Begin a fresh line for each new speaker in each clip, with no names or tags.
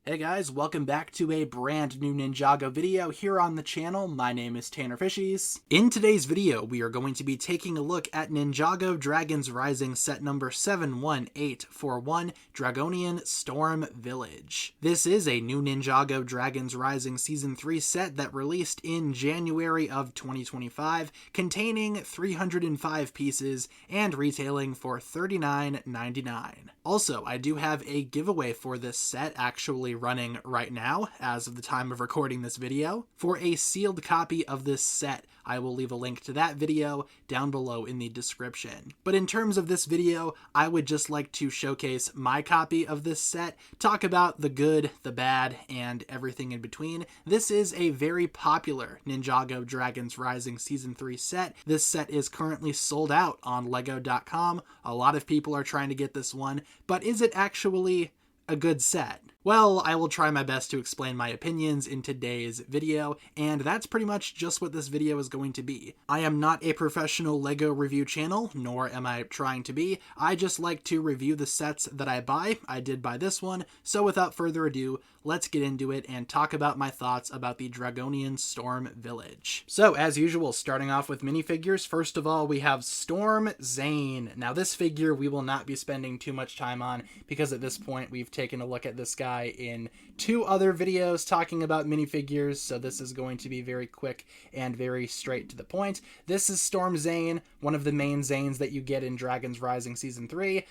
Hey guys, welcome back to a brand new Ninjago video here on the channel. My name is TannerFishies. In today's video, we are going to be taking a look at Ninjago Dragons Rising set number 71841, Dragonian Storm Village. This is a new Ninjago Dragons Rising Season 3 set that released in January of 2025, containing 305 pieces and retailing for $39.99. Also, I do have a giveaway for this set actually running right now as of the time of recording this video. For a sealed copy of this set, I will leave a link to that video down below in the description. But in terms of this video, I would just like to showcase my copy of this set, talk about the good, the bad, and everything in between. This is a very popular Ninjago Dragons Rising Season 3 set. This set is currently sold out on Lego.com. A lot of people are trying to get this one, but is it actually a good set? Well, I will try my best to explain my opinions in today's video, and that's pretty much just what this video is going to be. I am not a professional LEGO review channel, nor am I trying to be. I just like to review the sets that I buy. I did buy this one, so without further ado, let's get into it and talk about my thoughts about the Dragonian Storm Village. So, as usual, starting off with minifigures, first of all, we have Storm Zane. Now, this figure we will not be spending too much time on, because at this point, we've taken a look at this guy in 2 other videos talking about minifigures, so this is going to be very quick and very straight to the point. This is Storm Zane, one of the main Zanes that you get in Dragons Rising Season 3.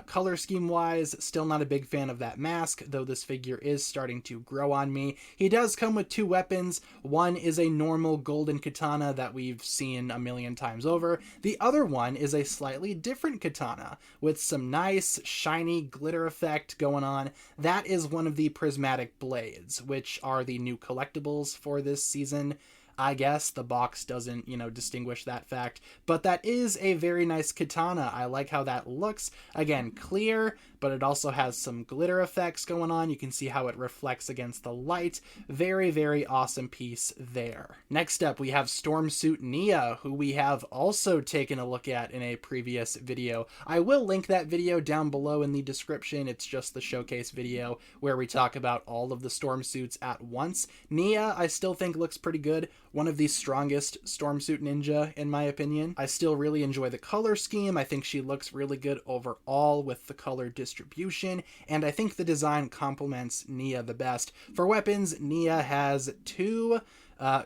Color scheme wise, still not a big fan of that mask, though this figure is starting to grow on me. He does come with 2 weapons. One is a normal golden katana that we've seen a million times over. The other one is a slightly different katana with some nice shiny glitter effect going on. That is one of the prismatic blades, which are the new collectibles for this season. I guess the box doesn't, distinguish that fact, but that is a very nice katana. I like how that looks. Again, clear, but it also has some glitter effects going on. You can see how it reflects against the light. Very, very awesome piece there. Next up, we have Stormsuit Nia, who we have also taken a look at in a previous video. I will link that video down below in the description. It's just the showcase video where we talk about all of the stormsuits at once. Nia, I still think looks pretty good. One of the strongest stormsuit ninja, in my opinion. I still really enjoy the color scheme. I think she looks really good overall with the color distribution, and I think the design complements Nia the best. For weapons, Nia has 2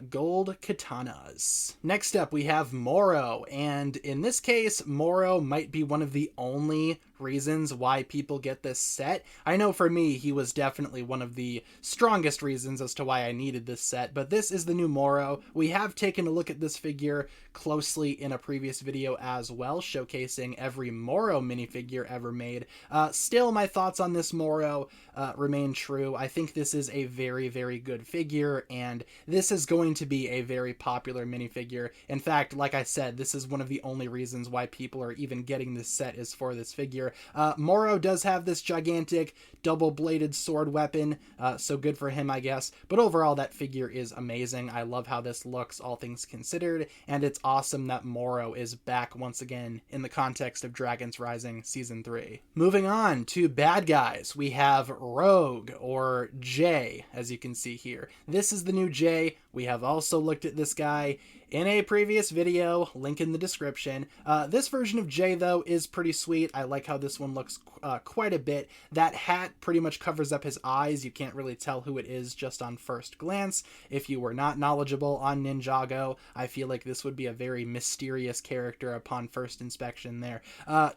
gold katanas. Next up, we have Moro, and in this case, Moro might be one of the only reasons why people get this set. I know for me, he was definitely one of the strongest reasons as to why I needed this set, but this is the new Moro. We have taken a look at this figure closely in a previous video as well, showcasing every Moro minifigure ever made. Still, my thoughts on this Moro remain true. I think this is a very, very good figure, and this is going to be a very popular minifigure. In fact, like I said, this is one of the only reasons why people are even getting this set is for this figure. Moro does have this gigantic double-bladed sword weapon, so good for him, I guess. But overall, that figure is amazing. I love how this looks, all things considered, and it's awesome that Moro is back once again in the context of Dragons Rising Season 3. Moving on to bad guys, we have Rogue, or Jay, as you can see here. This is the new Jay. We have also looked at this guy in a previous video, link in the description. This version of Jay, though, is pretty sweet. I like how this one looks quite a bit. That hat pretty much covers up his eyes. You can't really tell who it is just on first glance. If you were not knowledgeable on Ninjago, I feel like this would be a very mysterious character upon first inspection there.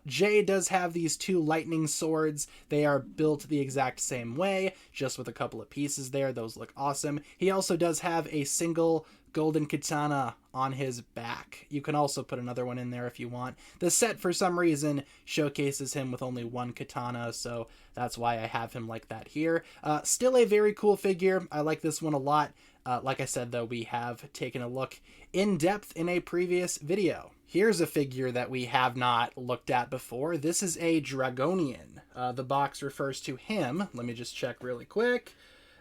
Jay does have these 2 lightning swords. They are built the exact same way, just with a couple of pieces there. Those look awesome. He also does have a single golden katana on his back. You can also put another one in there if you want. The set, for some reason, showcases him with only 1 katana, so that's why I have him like that here. Still a very cool figure. I like this one a lot. Like I said, though, we have taken a look in depth in a previous video. Here's a figure that we have not looked at before. This is a Dragonian. The box refers to him. Let me just check really quick.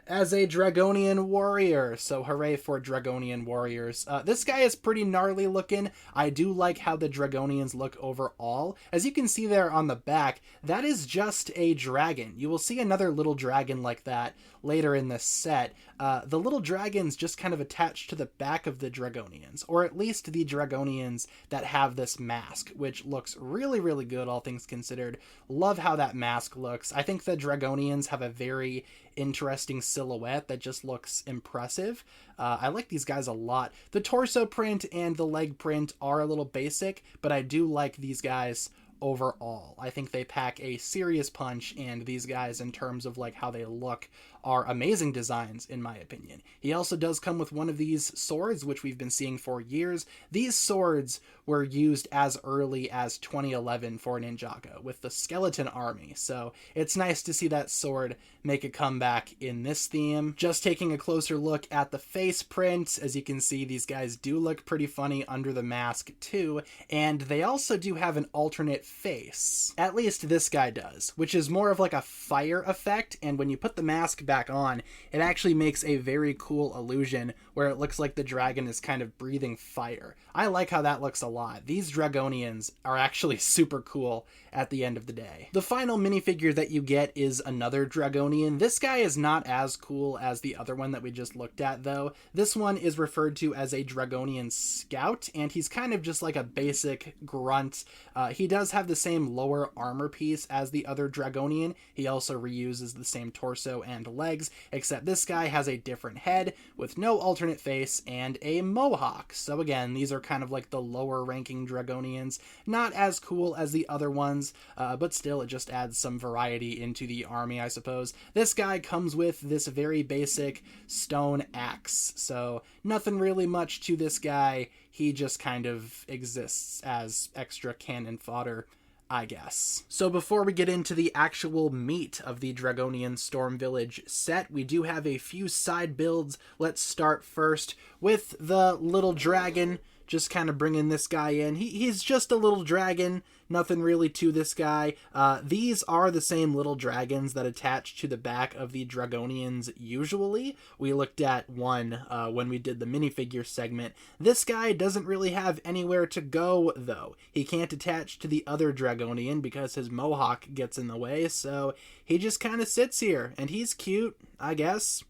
as a Dragonian warrior. So hooray for Dragonian warriors. This guy is pretty gnarly looking. I do like how the Dragonians look overall. As you can see there on the back, that is just a dragon. You will see another little dragon like that later in this set. The little dragons just kind of attached to the back of the Dragonians, or at least the Dragonians that have this mask, which looks really, really good, all things considered. Love how that mask looks. I think the Dragonians have a very interesting silhouette that just looks impressive. I like these guys a lot. The torso print and the leg print are a little basic, but I do like these guys overall. I think they pack a serious punch, and these guys, in terms of like how they look, are amazing designs in my opinion. He also does come with one of these swords, which we've been seeing for years. These swords were used as early as 2011 for Ninjago with the skeleton army, so it's nice to see that sword make a comeback in this theme. Just taking a closer look at the face print, as you can see, these guys do look pretty funny under the mask too, and they also do have an alternate face. At least this guy does, which is more of like a fire effect, and when you put the mask back on, it actually makes a very cool illusion where it looks like the dragon is kind of breathing fire. I like how that looks a lot. These Dragonians are actually super cool at the end of the day. The final minifigure that you get is another Dragonian. This guy is not as cool as the other one that we just looked at though. This one is referred to as a Dragonian Scout, and he's kind of just like a basic grunt. He does have the same lower armor piece as the other Dragonian. He also reuses the same torso and legs, except this guy has a different head with no alternate face and a mohawk. So again, these are kind of like the lower ranking Dragonians. Not as cool as the other ones, but still it just adds some variety into the army, I suppose. This guy comes with this very basic stone axe, so nothing really much to this guy. He just kind of exists as extra cannon fodder, I guess. So before we get into the actual meat of the Dragonian Storm Village set, we do have a few side builds. Let's start first with the little dragon. Just kind of bringing this guy in. He's just a little dragon. Nothing really to this guy. These are the same little dragons that attach to the back of the Dragonians usually. We looked at one when we did the minifigure segment. This guy doesn't really have anywhere to go, though. He can't attach to the other Dragonian because his mohawk gets in the way, so he just kind of sits here, and he's cute, I guess.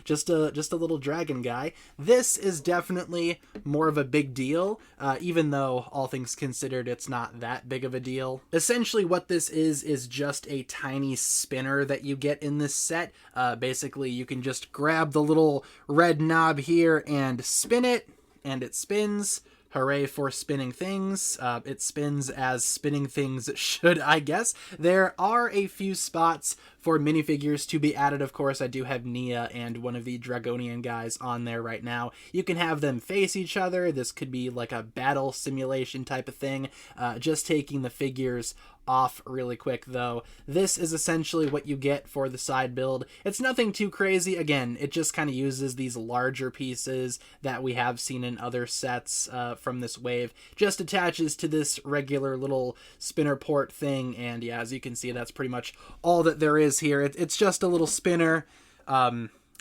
Just a little dragon guy. This is definitely more of a big deal, even though, all things considered, it's not that big of a deal. Essentially what this is just a tiny spinner that you get in this set. Basically, you can just grab the little red knob here and spin it, and it spins. Hooray for spinning things. It spins as spinning things should, I guess. There are a few spots for minifigures to be added, of course. I do have Nia and one of the Dragonian guys on there right now. You can have them face each other. This could be like a battle simulation type of thing. Just taking the figures off really quick though. This is essentially what you get for the side build. It's nothing too crazy. Again, it just kind of uses these larger pieces that we have seen in other sets from this wave. Just attaches to this regular little spinner port thing, and yeah, as you can see, that's pretty much all that there is here. It's just a little spinner.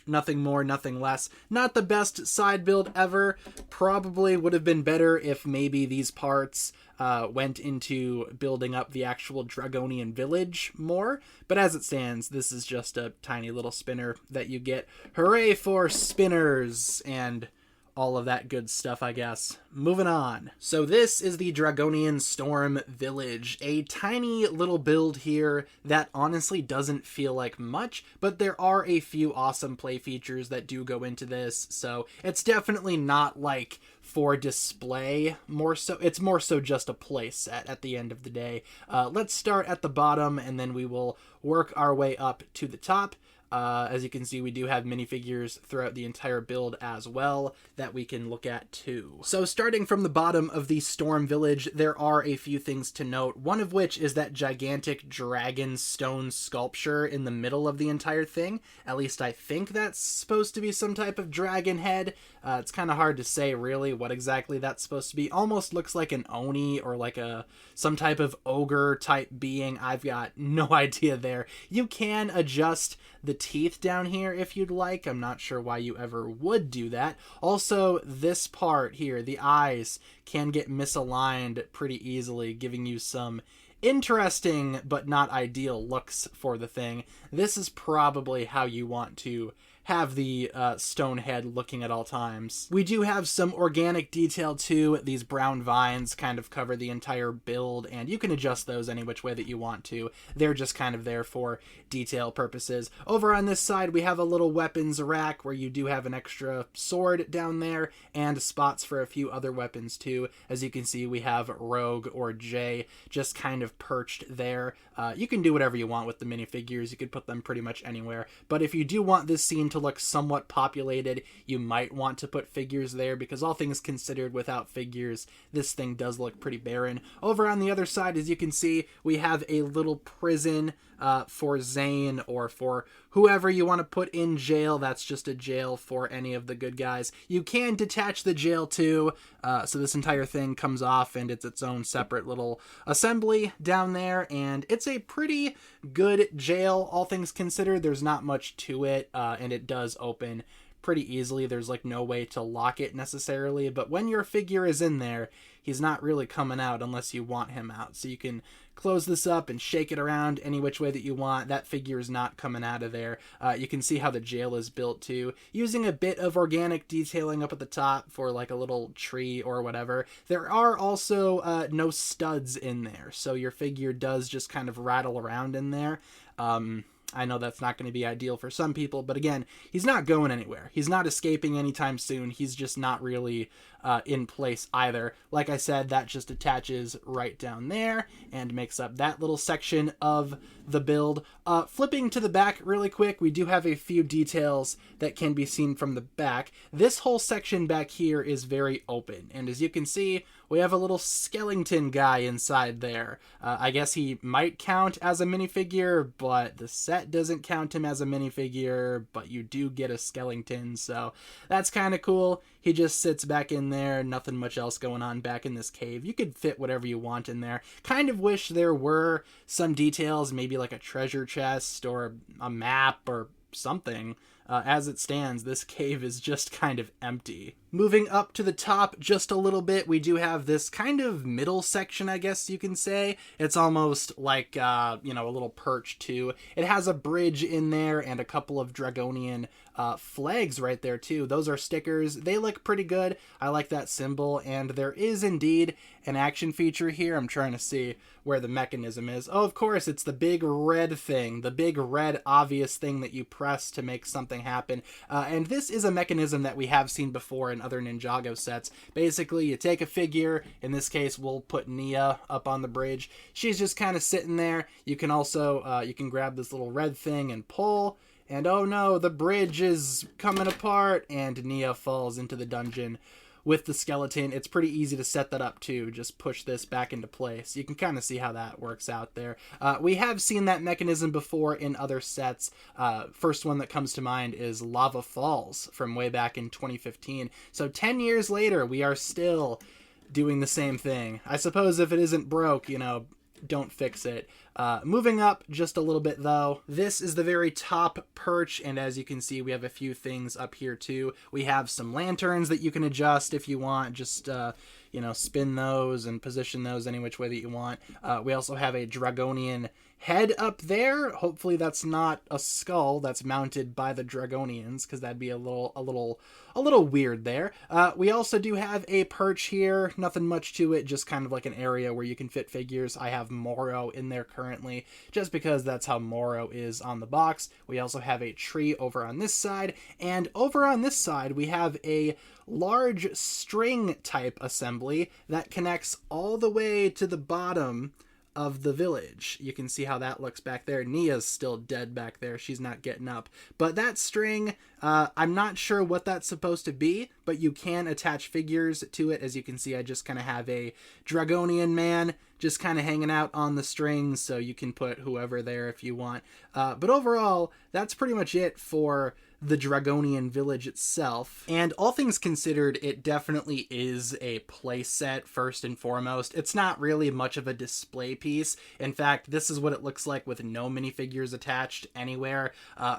Nothing more, nothing less. Not the best side build ever. Probably would have been better if maybe these parts went into building up the actual Dragonian village more. But as it stands, this is just a tiny little spinner that you get. Hooray for spinners and all of that good stuff, I guess. Moving on. So this is the Dragonian Storm Village, a tiny little build here that honestly doesn't feel like much, but there are a few awesome play features that do go into this, so it's definitely not like for display, more so. It's more so just a play set at the end of the day. Let's start at the bottom and then we will work our way up to the top. As you can see, we do have minifigures throughout the entire build as well that we can look at too. So starting from the bottom of the Storm Village, there are a few things to note, one of which is that gigantic dragon stone sculpture in the middle of the entire thing. At least I think that's supposed to be some type of dragon head. It's kind of hard to say really what exactly that's supposed to be. Almost looks like an Oni or like some type of ogre type being. I've got no idea there. You can adjust the teeth down here if you'd like. I'm not sure why you ever would do that. Also, this part here, the eyes, can get misaligned pretty easily, giving you some interesting but not ideal looks for the thing. This is probably how you want to have the stone head looking at all times. We do have some organic detail too. These brown vines kind of cover the entire build, and you can adjust those any which way that you want to. They're just kind of there for detail purposes. Over on this side, we have a little weapons rack where you do have an extra sword down there and spots for a few other weapons too. As you can see, we have Rogue or J just kind of perched there. You can do whatever you want with the minifigures. You could put them pretty much anywhere. But if you do want this scene to look somewhat populated, you might want to put figures there, because all things considered, without figures, this thing does look pretty barren. Over on the other side, as you can see, we have a little prison for Zane, or for whoever you want to put in jail. That's just a jail for any of the good guys. You can detach the jail too, so this entire thing comes off and it's its own separate little assembly down there, and it's a pretty good jail, all things considered. There's not much to it, and it does open pretty easily. There's like no way to lock it necessarily, but when your figure is in there, he's not really coming out unless you want him out. So you can close this up and shake it around any which way that you want. That figure is not coming out of there. You can see how the jail is built too, using a bit of organic detailing up at the top for like a little tree or whatever. There are also no studs in there, so your figure does just kind of rattle around in there. I know that's not going to be ideal for some people, but again, he's not going anywhere. He's not escaping anytime soon. He's just not really in place either. Like I said, that just attaches right down there and makes up that little section of the build. Flipping to the back really quick, we do have a few details that can be seen from the back. This whole section back here is very open, and as you can see, we have a little skeleton guy inside there. I guess he might count as a minifigure, but the set doesn't count him as a minifigure, but you do get a skeleton, so that's kind of cool. He just sits back in there, nothing much else going on back in this cave. You could fit whatever you want in there. Kind of wish there were some details, maybe like a treasure chest or a map or something. As it stands, this cave is just kind of empty. Moving up to the top just a little bit, we do have this kind of middle section, I guess you can say. It's almost like, a little perch too. It has a bridge in there and a couple of Dragonian flags right there too. Those are stickers. They look pretty good. I like that symbol, and there is indeed an action feature here. I'm trying to see where the mechanism is. Oh, of course, it's the big red thing, the big red obvious thing that you press to make something happen. And this is a mechanism that we have seen before in other Ninjago sets. Basically, you take a figure, in this case we'll put Nia up on the bridge. She's just kind of sitting there. You can also you can grab this little red thing and pull, and oh no, the bridge is coming apart and Nia falls into the dungeon with the skeleton. It's pretty easy to set that up too. Just push this back into place. You can kind of see how that works out there. We have seen that mechanism before in other sets. First one that comes to mind is Lava Falls from way back in 2015. So 10 years later, we are still doing the same thing. I suppose if it isn't broke, don't fix it. Moving up just a little bit though, this is the very top perch, and as you can see, we have a few things up here too. We have some lanterns that you can adjust if you want, just spin those and position those any which way that you want. We also have a Dragonian head up there. Hopefully that's not a skull that's mounted by the Dragonians, because that'd be a little weird there. We also do have a perch here. Nothing much to it, just kind of like an area where you can fit figures. I have Moro in there currently, just because that's how Moro is on the box. We also have a tree over on this side, and over on this side we have a large string type assembly that connects all the way to the bottom of the village. You can see how that looks back there. Nia's still dead back there. She's not getting up. But that string, I'm not sure what that's supposed to be, but you can attach figures to it. As you can see, I just kind of have a Dragonian man just kind of hanging out on the strings, so you can put whoever there if you want. But overall, that's pretty much it for the Dragonian village itself. And all things considered, it definitely is a playset first and foremost. It's not really much of a display piece. In fact, this is what it looks like with no minifigures attached anywhere.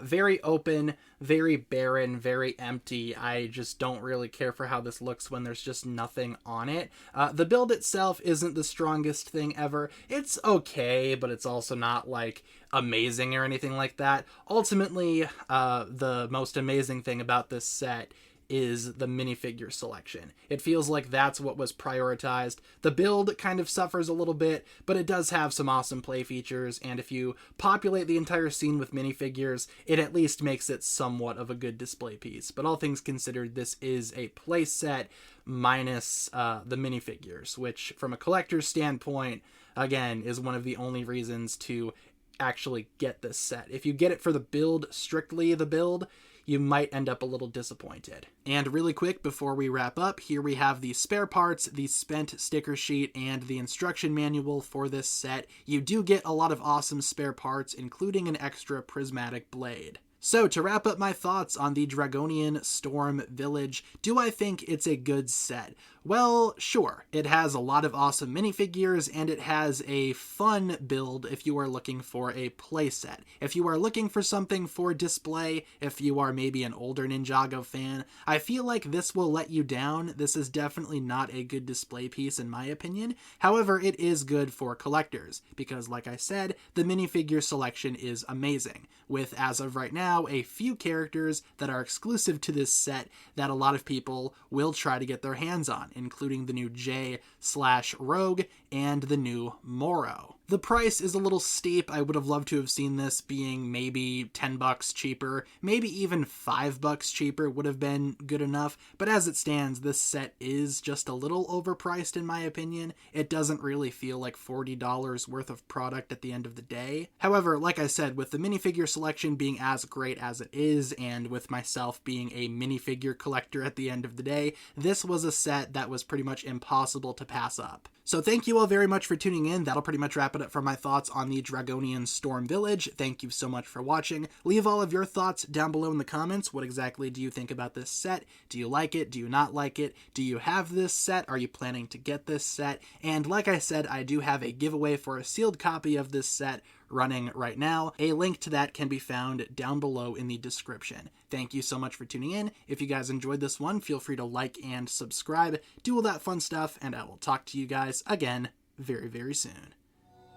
Very open, very barren, very empty. I just don't really care for how this looks when there's just nothing on it. The build itself isn't the strongest thing ever. It's okay, but it's also not like amazing or anything like that. Ultimately, the most amazing thing about this set is the minifigure selection. It feels like that's what was prioritized. The build kind of suffers a little bit, but it does have some awesome play features, and if you populate the entire scene with minifigures, it at least makes it somewhat of a good display piece. But all things considered, this is a play set minus the minifigures, which from a collector's standpoint, again, is one of the only reasons to actually get this set. If you get it for the build, strictly the build, you might end up a little disappointed. And really quick, before we wrap up, here we have the spare parts, the spent sticker sheet, and the instruction manual for this set. You do get a lot of awesome spare parts, including an extra prismatic blade. So, to wrap up my thoughts on the Dragonian Storm Village, do I think it's a good set? Well, sure. It has a lot of awesome minifigures, and it has a fun build if you are looking for a playset. If you are looking for something for display, if you are maybe an older Ninjago fan, I feel like this will let you down. This is definitely not a good display piece in my opinion. However, it is good for collectors, because like I said, the minifigure selection is amazing, with, as of right now, a few characters that are exclusive to this set that a lot of people will try to get their hands on, including the new J/Rogue and the new Moro. The price is a little steep. I would have loved to have seen this being maybe $10 cheaper, maybe even $5 cheaper would have been good enough, but as it stands, this set is just a little overpriced in my opinion. It doesn't really feel like $40 worth of product at the end of the day. However, like I said, with the minifigure selection being as great as it is, and with myself being a minifigure collector at the end of the day, this was a set that was pretty much impossible to pass up. So thank you all very much for tuning in. That'll pretty much wrap it up for my thoughts on the Dragonian Storm Village. Thank you so much for watching. Leave all of your thoughts down below in the comments. What exactly do you think about this set? Do you like it? Do you not like it? Do you have this set? Are you planning to get this set? And like I said, I do have a giveaway for a sealed copy of this set running right now. A link to that can be found down below in the description. Thank you so much for tuning in. If you guys enjoyed this one, feel free to like and subscribe, do all that fun stuff, and I will talk to you guys again very, very soon.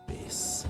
Peace.